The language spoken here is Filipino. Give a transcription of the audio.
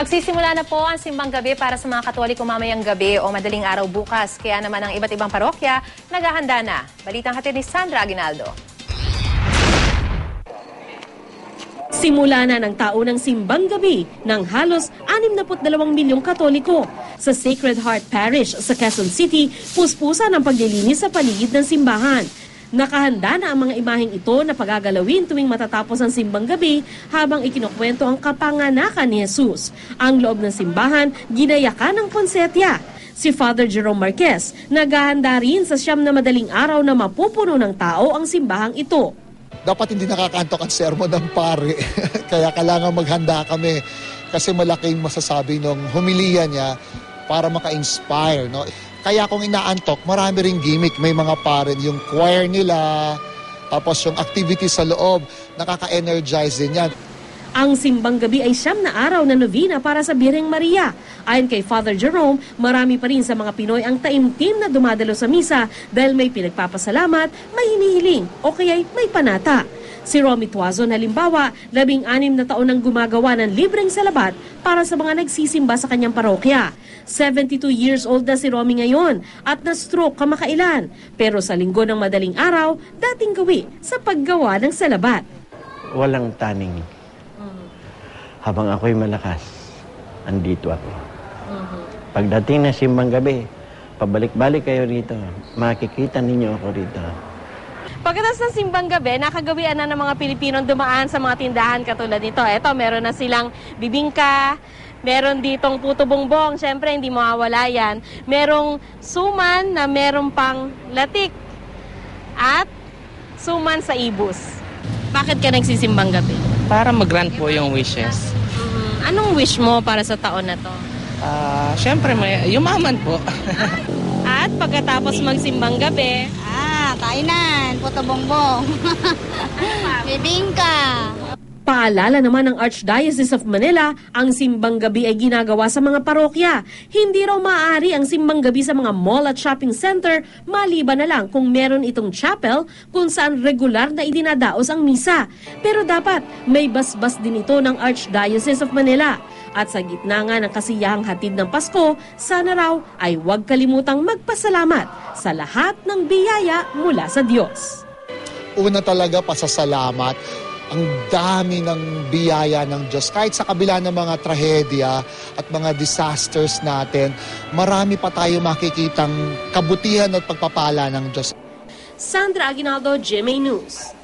Magsisimula na po ang simbang gabi para sa mga Katoliko mamayang gabi o madaling araw bukas. Kaya naman ang iba't ibang parokya naghahanda na. Balitang hatid ni Sandra Aguinaldo. Simula na ng taon ng simbang gabi ng halos 62 milyong Katoliko. Sa Sacred Heart Parish sa Quezon City, puspusan ang paglilinis sa paligid ng simbahan. Nakahanda na ang mga imaheng ito na pagagalawin tuwing matatapos ang simbang gabi habang ikinukwento ang kapanganakan ni Jesus. Ang loob ng simbahan, ginayakan ng ponsetya. Si Father Jerome Marquez, naghahanda rin sa siyam na madaling araw na mapupuno ng tao ang simbahang ito. Dapat hindi nakakantok ang sermon ng pare. Kaya kailangan maghanda kami kasi malaking masasabi ng humiliya niya para maka-inspire. No? Kaya kung inaantok, marami ring gimmick. May mga pare, yung choir nila, tapos yung activity sa loob, nakaka-energize din yan. Ang simbang gabi ay siyam na araw na novena para sa Birheng Maria. Ayon kay Father Jerome, marami pa rin sa mga Pinoy ang taimtim na dumadalo sa misa dahil may pinagpapasalamat, may hinihiling o kaya'y may panata. Si Romy Tuazon halimbawa, 16 na taon nang gumagawa ng libreng salabat para sa mga nagsisimba sa kanyang parokya. 72 years old na si Romy ngayon at na-stroke kamakailan. Pero sa linggo ng madaling araw, dating gawi sa paggawa ng salabat. Walang taning. Habang ako'y malakas, andito ako. Pagdating na simbang gabi, pabalik-balik kayo rito. Makikita ninyo ako rito. Pagkatapos ng simbang gabi, nakagawian na ng mga Pilipinong dumaan sa mga tindahan katulad nito. Ito, meron na silang bibingka, meron ditong puto bongbong, syempre hindi mawawala yan. Merong suman na meron pang latik at suman sa ibus. Bakit ka nagsisimbang gabi? Para mag-grant po yung wishes. Anong wish mo para sa taon na to? Siyempre, may yumaman po. At pagkatapos magsimbang gabi, kainan, puto bongbong, bibingka. paalala naman ng Archdiocese of Manila, ang simbang gabi ay ginagawa sa mga parokya. Hindi raw maaari ang simbang gabi sa mga mall at shopping center, maliban na lang kung meron itong chapel kung saan regular na idinadaos ang misa. Pero dapat may basbas din ito ng Archdiocese of Manila. At sa gitna nga ng kasiyahang hatid ng Pasko, sana raw ay huwag kalimutang magpasalamat sa lahat ng biyaya mula sa Diyos. Una talaga, pasasalamat. Ang dami ng biyaya ng Diyos. Kahit sa kabila ng mga trahedya at mga disasters natin, marami pa tayo makikitang kabutihan at pagpapala ng Diyos. Sandra Aguinaldo, GMA News.